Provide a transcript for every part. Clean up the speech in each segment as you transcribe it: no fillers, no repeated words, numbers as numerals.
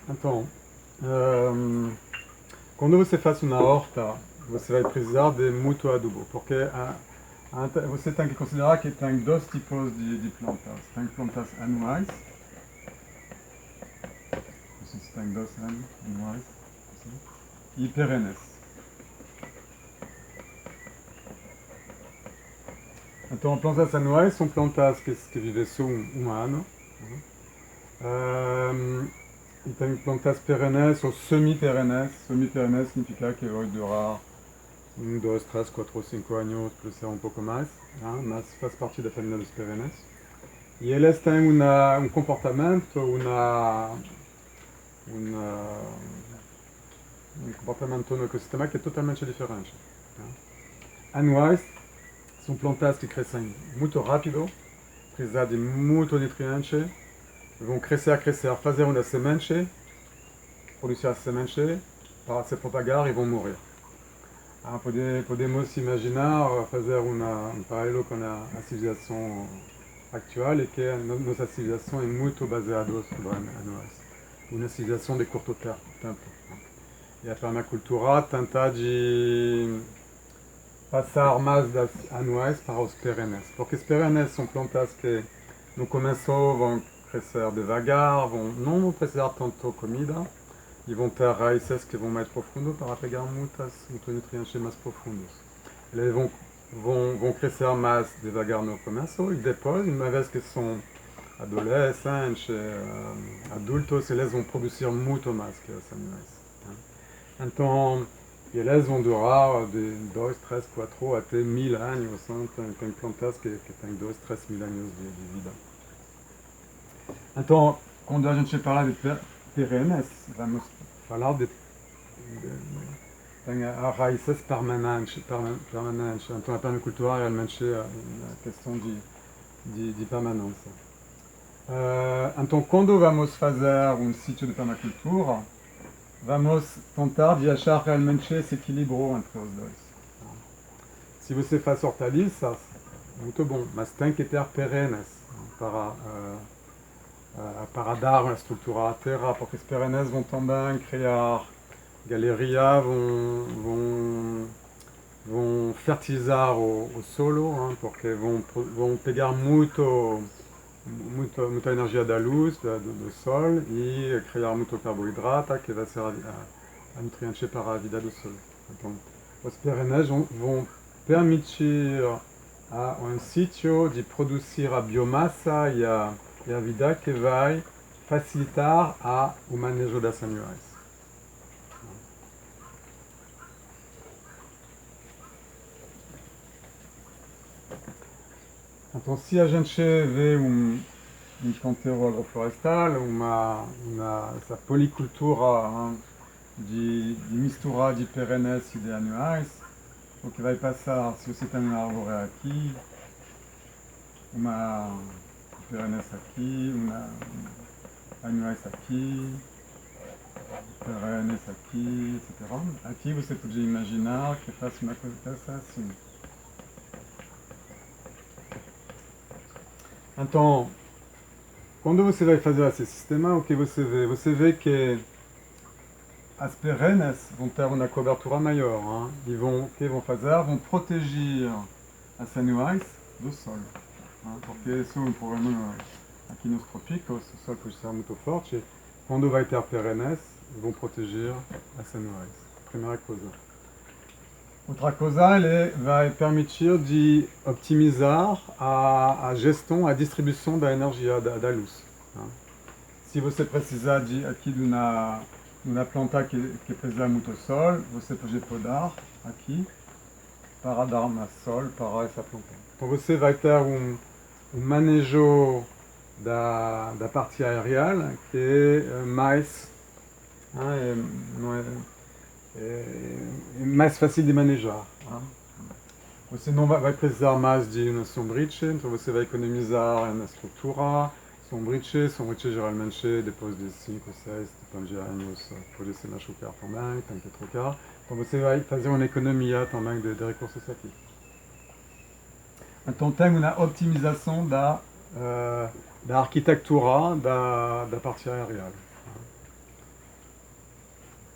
Então, quando você faz uma horta, você vai precisar de muito adubo, porque você tem que considerar que tem dois tipos de plantas. Tem plantas anuais, você tem dois anuais, e perenes. Então, plantas anuais são plantas que vivem só ano. E tem plantas perennes ou semi-perennes. Semi-perennes significa que vai durar 1, 2, 3, 4, 5 años, plus ser um pouco mais, mas faz parte da família dos perennes. E eles têm comportamento, uma, um comportamento no ecossistema que é totalmente diferente. Anuais são plantas que crescem muito rápido, precisam de muito nutrientes, vão crescer, fazer uma semente, produzir a semente, para se propagar e vão morrer. Podemos imaginar fazer um paralelo com a civilização atual e que nossa civilização é muito baseada sobre anuais. Uma civilização de curto tempo. E a permacultura tenta de passar mais das anuais para os perennes. Porque os perennes são plantas que no começo vão crescer devagar, não vão precisar tanto comida, e vão ter raízes que vão mais profundo para pegar muitos nutrientes mais profundos. Eles vão crescer mais devagar no começo e depois, uma vez que são adolescentes, adultos, eles vão produzir muito mais que os animais. Então, eles vão durar de 2, 3, 4 até 1000 anos. Tem plantas que têm 2, 3 mil anos de vida. Então, quando a gente fala de perennes, vamos falar de raízes permanentes. Então, a permacultura realmente é uma questão de permanência. Então, quando vamos fazer um sítio de permacultura, vamos tentar de achar realmente esse equilíbrio entre os dois. Se você faz hortaliças, muito bom, mas tem que ter perennes para dar uma estrutura à terra, porque os perennes vão também criar galeria, vão fertilizar o solo, porque vão pegar muita energia da luz, do sol, e criar muito carboidrato, que vai ser a nutriente para a vida do solo. Então, os perennes vão permitir a um sítio de produzir a biomassa e a vida que vai facilitar o manejo das animais. Então, se a gente vê canteiro agroflorestal, essa policultura de mistura de perennes e de anuais, o que vai passar, se você tem uma árvore aqui, uma perennes aqui, uma anuais aqui, perennes aqui, etc. Aqui você pode imaginar que faça uma coisa assim. Então, quando você vai fazer esse sistema, o que você vê? Você vê que as perennes vão ter uma cobertura maior. O que vão fazer? Vão proteger as anuais do sol. Porque isso é um problema aqui nos trópicos, o sol pode ser muito forte. Quando vai ter perennes, vão proteger as anuais. Primeira coisa. Outra coisa, ele vai permitir de optimizar a gestão, a distribuição da energia, da luz. Se você precisar aqui de uma planta que precisa muito sol, você pode podar aqui para dar mais sol para essa planta. Então você vai ter manejo da parte aérea que é mais mais fácil de manejar. Você não vai precisar mais de uma sombrice, então você vai economizar na estrutura. Sombrice geralmente depois de 5, 6, depende de anos, pode se machucar também, tem que trocar. Então você vai fazer uma economia também de recursos aqui. Então tem uma optimização da arquitetura da parte aérea.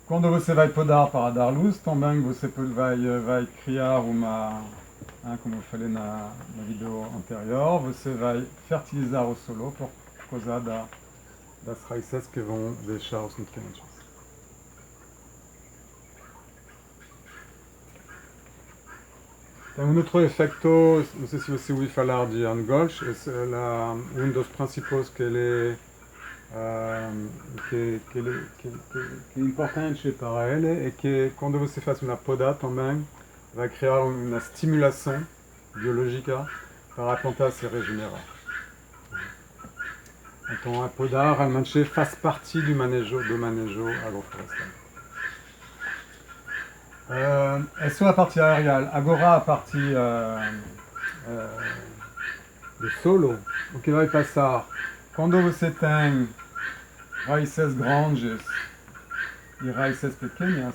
quando você vai podar para dar luz, também você vai criar uma, como eu falei na vídeo anterior, você vai fertilizar o solo por causa das raízes que vão deixar os nutrientes. Tem outro efeito, não sei se você ouviu falar de Angolch, dos principais que ele que é importante para ele é que quando você faz uma poda também vai criar uma stimulação biológica para a planta se regenerar. Então a poda realmente faz parte do manejo agroflorestal. Essa é a parte aérea. Agora a parte do solo, o que vai passar quando você tem raízes grandes e raízes pequenas,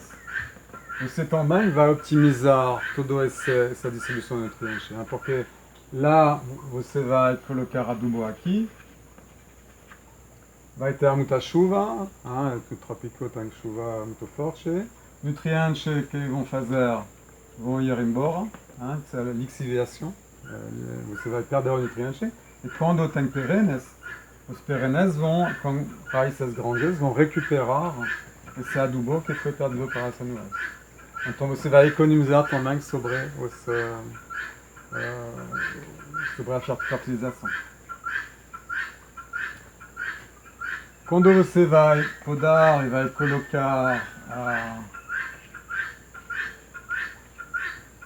você também vai optimizar toda essa distribuição de nutrientes, porque lá você vai colocar adubo aqui, vai ter muita chuva, o trópico tem chuva muito forte, nutrientes que vão fazer vão ir embora, c'est a lixiviação, você vai perder os nutrientes, e quando tem perennes, os perennes vão, com raízes grandes, vão recuperar esse adubo que foi perdido para as anuais. Então você vai economizar também sobre a fertilização. Quando você vai podar e vai colocar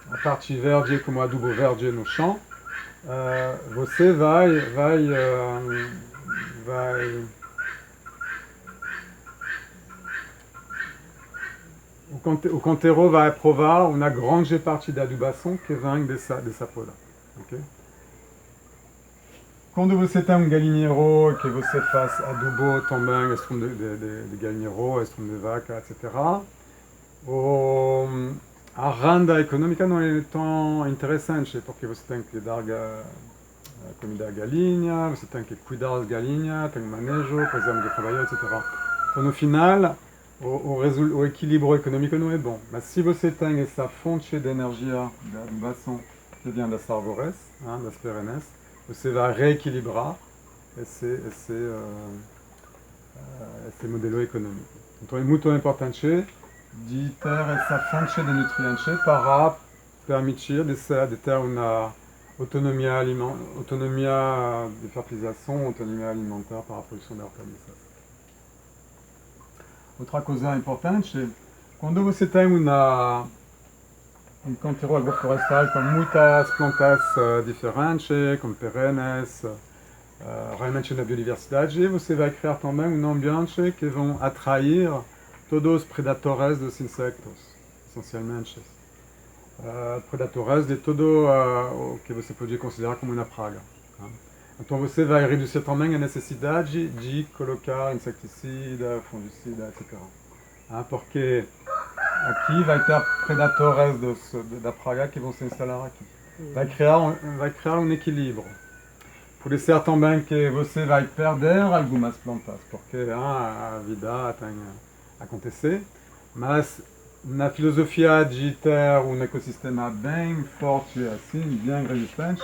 a parte verde como adubo verde no chão, você o canteiro vai aprovar uma grande parte da adubação que vem dessa poda. Okay? Quando você tem galinheiro que você faz adubo também, estrume de galinheiro, estrume de vaca, etc., a renda econômica não é tão interessante, porque você tem que dar comida à galinha, você tem que cuidar das galinhas, tem manejo, por exemplo, de trabalho, etc. Então, no final, o equilíbrio econômico não é bom. Mas se você tem essa fonte de energia da adubação que vem das árvores, das perennes, você vai reequilibrar esse modelo econômico. Então, é muito importante de ter essa fonte de nutrientes para permitir de ter uma autonomia de fertilização, autonomia alimentaire para a produção de hortaliças. Outra coisa importante, quando você tem um canteiro agroflorestal com muitas plantas diferentes, como perennes, realmente na biodiversidade, você vai criar também ambiente que vão atrair todos os predadores dos insectos, essencialmente. Predadores de tudo o que você pode considerar como uma praga. Então você vai reduzir também a necessidade de colocar inseticida, fungicida, etc. Porque aqui vai ter predadores da praga que vão se instalar aqui. Vai criar um equilíbrio. Pode ser também que você vai perder algumas plantas, porque a vida tem a acontecer, mas na filosofia de ter um ecossistema bem forte assim, bem resistente,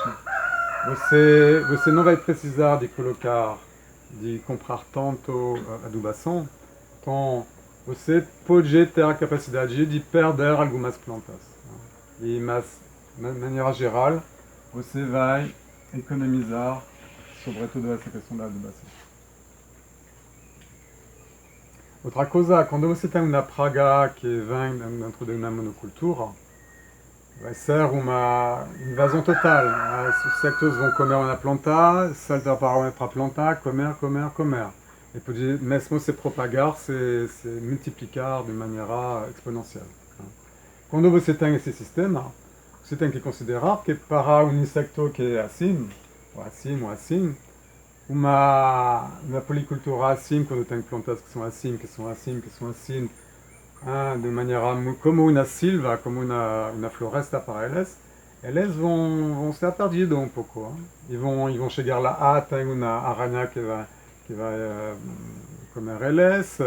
você não vai precisar de comprar tanto adubação, então você pode ter a capacidade de perder algumas plantas. Mas, de maneira geral, você vai economizar sobre toda essa questão da adubação. Outra coisa, quando você tem uma praga que vem dentro de uma monocultura, vai ser uma invasão total. Os insectos vão comer uma planta, saltar para outra planta, comer. E pode mesmo se propagar, se multiplicar de maneira exponencial. Quando você tem esse sistema, você tem que considerar que para um insecto que é assim, uma policultura assim, quando tem plantas que são assim, de maneira como uma silva, como uma floresta para eles vão ser perdidos um pouco. Ils vão chegar lá, tem uma aranha que vai comer eles,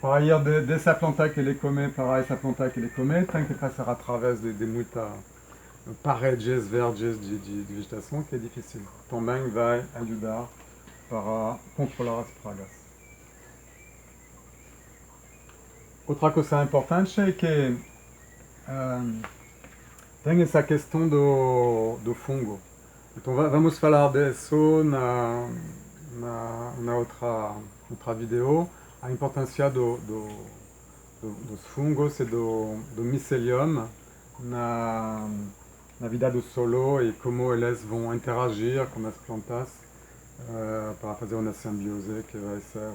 Par ailleurs, dessa planta que ele come, para essa planta que ele come, tem que passar através de muitas paredes verdes de vegetação, que é difícil. Também vai ajudar para controlar as pragas. Outra coisa importante é que tem essa questão do fungo. Então vamos falar disso na outra vídeo, a importância dos fungos e do micelium na vida do solo e como eles vão interagir com as plantas para fazer uma simbiose que vai ser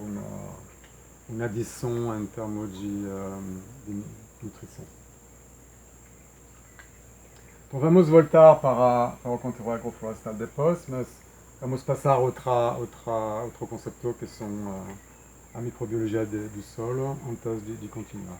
uma adição em termos de nutrição. Então vamos voltar para o conteúdo agroflorestal depois, mas vamos passar a outro conceito que são a microbiologia do solo antes de continuar.